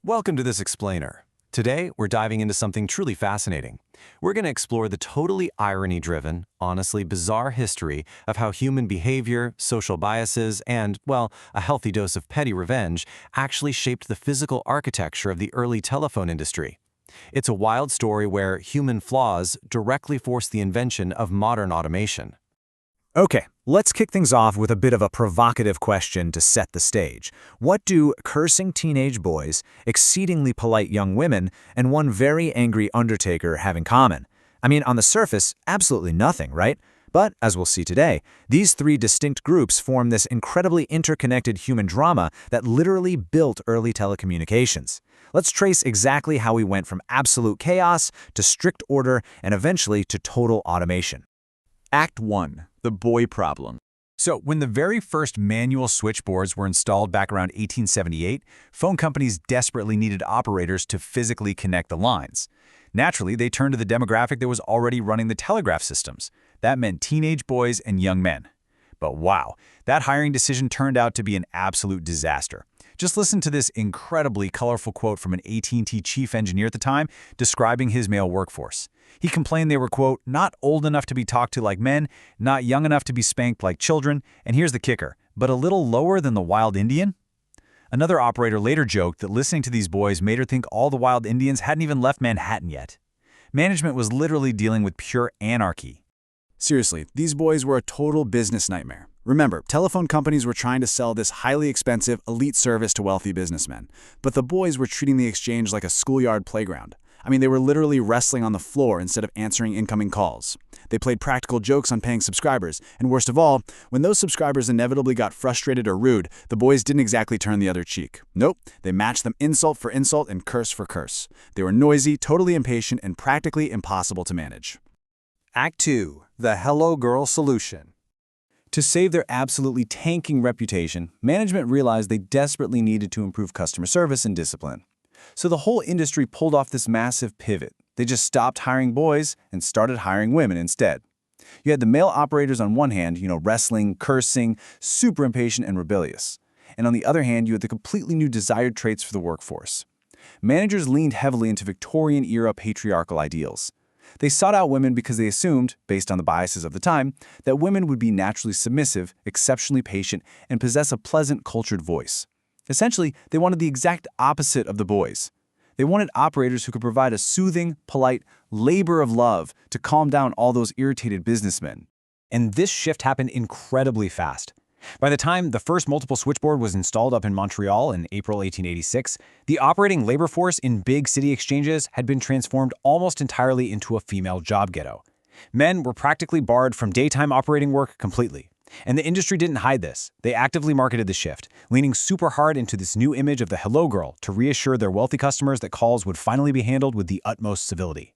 Welcome to this explainer. Today, we're diving into something truly fascinating. We're going to explore the totally irony-driven, honestly bizarre history of how human behavior, social biases, and, well, a healthy dose of petty revenge actually shaped the physical architecture of the early telephone industry. It's a wild story where human flaws directly forced the invention of modern automation. Okay, let's kick things off with a bit of a provocative question to set the stage. What do cursing teenage boys, exceedingly polite young women, and one very angry Undertaker have in common? I mean, on the surface, absolutely nothing, right? But, as we'll see today, these three distinct groups form this incredibly interconnected human drama that literally built early telecommunications. Let's trace exactly how we went from absolute chaos to strict order and eventually to total automation. Act 1. The boy problem. So, when the very first manual switchboards were installed back around 1878, phone companies desperately needed operators to physically connect the lines. Naturally, they turned to the demographic that was already running the telegraph systems. That meant teenage boys and young men. But wow, that hiring decision turned out to be an absolute disaster. Just listen to this incredibly colorful quote from an AT&T chief engineer at the time describing his male workforce. He complained they were, quote, not old enough to be talked to like men, not young enough to be spanked like children, and here's the kicker, but a little lower than the wild Indian? Another operator later joked that listening to these boys made her think all the wild Indians hadn't even left Manhattan yet. Management was literally dealing with pure anarchy. Seriously, these boys were a total business nightmare. Remember, telephone companies were trying to sell this highly expensive, elite service to wealthy businessmen, but the boys were treating the exchange like a schoolyard playground. I mean, they were literally wrestling on the floor instead of answering incoming calls. They played practical jokes on paying subscribers, and worst of all, when those subscribers inevitably got frustrated or rude, the boys didn't exactly turn the other cheek. Nope, they matched them insult for insult and curse for curse. They were noisy, totally impatient, and practically impossible to manage. Act 2. The Hello Girl Solution. To save their absolutely tanking reputation, management realized they desperately needed to improve customer service and discipline. So the whole industry pulled off this massive pivot. They just stopped hiring boys and started hiring women instead. You had the male operators on one hand, wrestling, cursing, super impatient and rebellious. And on the other hand, you had the completely new desired traits for the workforce. Managers leaned heavily into Victorian-era patriarchal ideals. They sought out women because they assumed, based on the biases of the time, that women would be naturally submissive, exceptionally patient, and possess a pleasant, cultured voice. Essentially, they wanted the exact opposite of the boys. They wanted operators who could provide a soothing, polite labor of love to calm down all those irritated businessmen. And this shift happened incredibly fast. By the time the first multiple switchboard was installed up in Montreal in April 1886, the operating labor force in big city exchanges had been transformed almost entirely into a female job ghetto. Men were practically barred from daytime operating work completely. And the industry didn't hide this. They actively marketed the shift, leaning super hard into this new image of the hello girl to reassure their wealthy customers that calls would finally be handled with the utmost civility.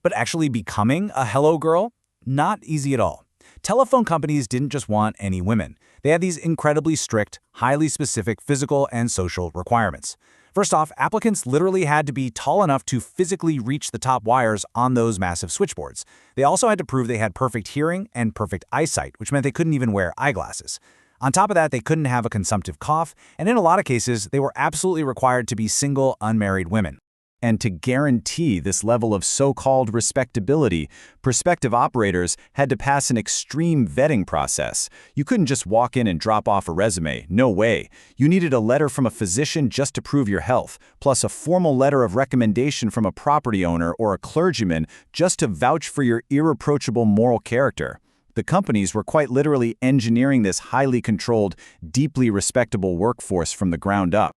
But actually becoming a hello girl? Not easy at all. Telephone companies didn't just want any women. They had these incredibly strict, highly specific physical and social requirements. First off, applicants literally had to be tall enough to physically reach the top wires on those massive switchboards. They also had to prove they had perfect hearing and perfect eyesight, which meant they couldn't even wear eyeglasses. On top of that, they couldn't have a consumptive cough, and in a lot of cases, they were absolutely required to be single, unmarried women. And to guarantee this level of so-called respectability, prospective operators had to pass an extreme vetting process. You couldn't just walk in and drop off a resume. No way. You needed a letter from a physician just to prove your health, plus a formal letter of recommendation from a property owner or a clergyman just to vouch for your irreproachable moral character. The companies were quite literally engineering this highly controlled, deeply respectable workforce from the ground up.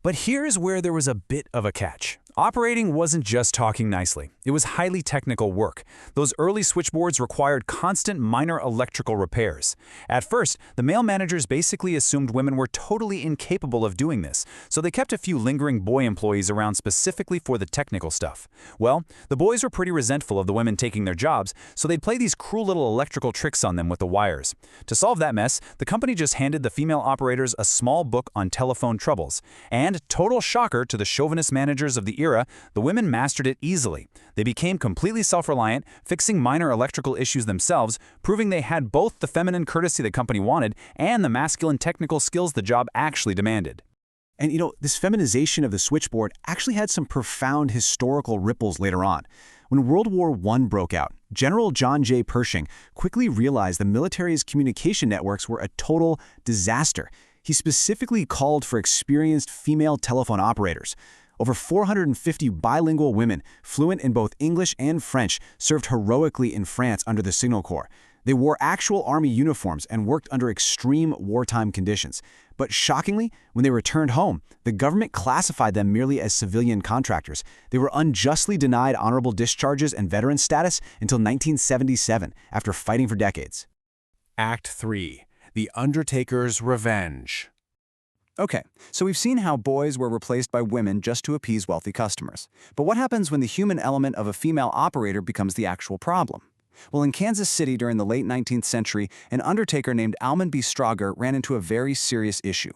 But here's where there was a bit of a catch. Operating wasn't just talking nicely. It was highly technical work. Those early switchboards required constant minor electrical repairs. At first, the male managers basically assumed women were totally incapable of doing this, so they kept a few lingering boy employees around specifically for the technical stuff. Well, the boys were pretty resentful of the women taking their jobs, so they'd play these cruel little electrical tricks on them with the wires. To solve that mess, the company just handed the female operators a small book on telephone troubles. And, total shocker to the chauvinist managers of the era, the women mastered it easily. They became completely self-reliant, fixing minor electrical issues themselves, proving they had both the feminine courtesy the company wanted and the masculine technical skills the job actually demanded. And this feminization of the switchboard actually had some profound historical ripples later on. When World War I broke out, General John J. Pershing quickly realized the military's communication networks were a total disaster. He specifically called for experienced female telephone operators. Over 450 bilingual women, fluent in both English and French, served heroically in France under the Signal Corps. They wore actual army uniforms and worked under extreme wartime conditions. But shockingly, when they returned home, the government classified them merely as civilian contractors. They were unjustly denied honorable discharges and veteran status until 1977, after fighting for decades. Act 3. The Undertaker's Revenge. Okay, so we've seen how boys were replaced by women just to appease wealthy customers. But what happens when the human element of a female operator becomes the actual problem? Well, in Kansas City during the late 19th century, an undertaker named Almon Brown Strowger ran into a very serious issue.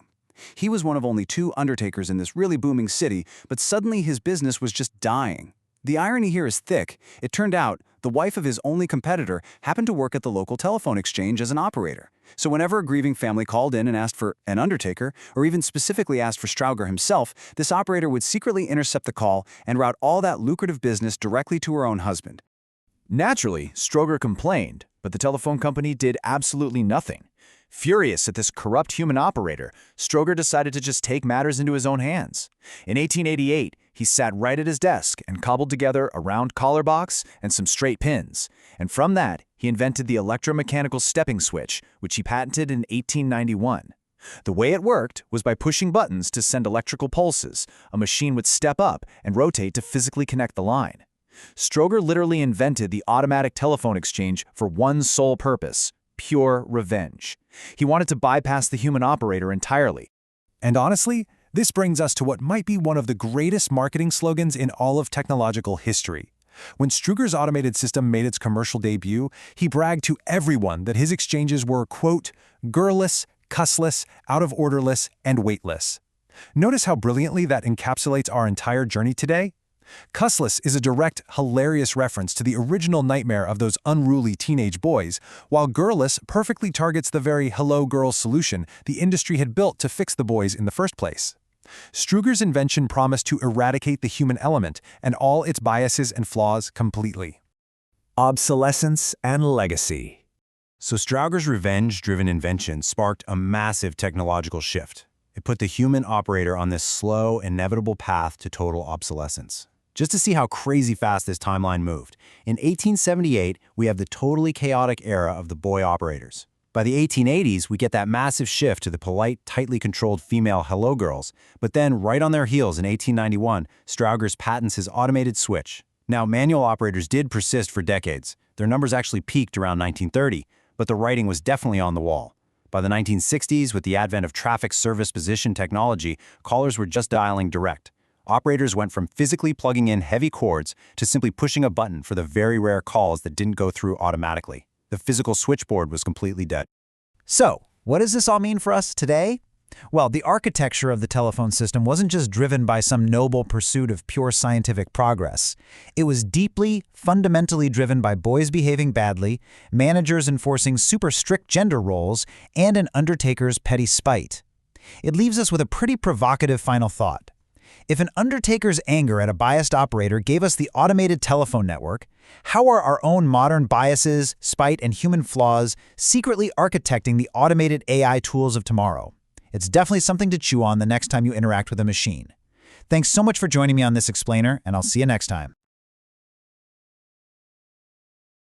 He was one of only 2 undertakers in this really booming city, but suddenly his business was just dying. The irony here is thick. It turned out the wife of his only competitor happened to work at the local telephone exchange as an operator. So whenever a grieving family called in and asked for an undertaker, or even specifically asked for Strowger himself, this operator would secretly intercept the call and route all that lucrative business directly to her own husband. Naturally, Strowger complained, but the telephone company did absolutely nothing. Furious at this corrupt human operator, Strowger decided to just take matters into his own hands. In 1888, he sat right at his desk and cobbled together a round collar box and some straight pins. And from that, he invented the electromechanical stepping switch, which he patented in 1891. The way it worked was by pushing buttons to send electrical pulses. A machine would step up and rotate to physically connect the line. Strowger literally invented the automatic telephone exchange for one sole purpose: pure revenge. He wanted to bypass the human operator entirely. And honestly, this brings us to what might be one of the greatest marketing slogans in all of technological history. When Strowger's automated system made its commercial debut, he bragged to everyone that his exchanges were, quote, girlless, cussless, out-of-orderless, and weightless. Notice how brilliantly that encapsulates our entire journey today? Cussless is a direct, hilarious reference to the original nightmare of those unruly teenage boys, while girlless perfectly targets the very hello girl solution the industry had built to fix the boys in the first place. Strowger's invention promised to eradicate the human element and all its biases and flaws completely. Obsolescence and legacy. So Strowger's revenge-driven invention sparked a massive technological shift. It put the human operator on this slow, inevitable path to total obsolescence. Just to see how crazy fast this timeline moved, in 1878, we have the totally chaotic era of the boy operators. By the 1880s, we get that massive shift to the polite, tightly controlled female hello girls, but then right on their heels in 1891, Strowger's patents his automated switch. Now, manual operators did persist for decades. Their numbers actually peaked around 1930, but the writing was definitely on the wall. By the 1960s, with the advent of traffic service position technology, callers were just dialing direct. Operators went from physically plugging in heavy cords to simply pushing a button for the very rare calls that didn't go through automatically. The physical switchboard was completely dead. So, what does this all mean for us today? Well, the architecture of the telephone system wasn't just driven by some noble pursuit of pure scientific progress. It was deeply, fundamentally driven by boys behaving badly, managers enforcing super strict gender roles, and an undertaker's petty spite. It leaves us with a pretty provocative final thought. If an undertaker's anger at a biased operator gave us the automated telephone network, how are our own modern biases, spite, and human flaws secretly architecting the automated AI tools of tomorrow? It's definitely something to chew on the next time you interact with a machine. Thanks so much for joining me on this explainer, and I'll see you next time.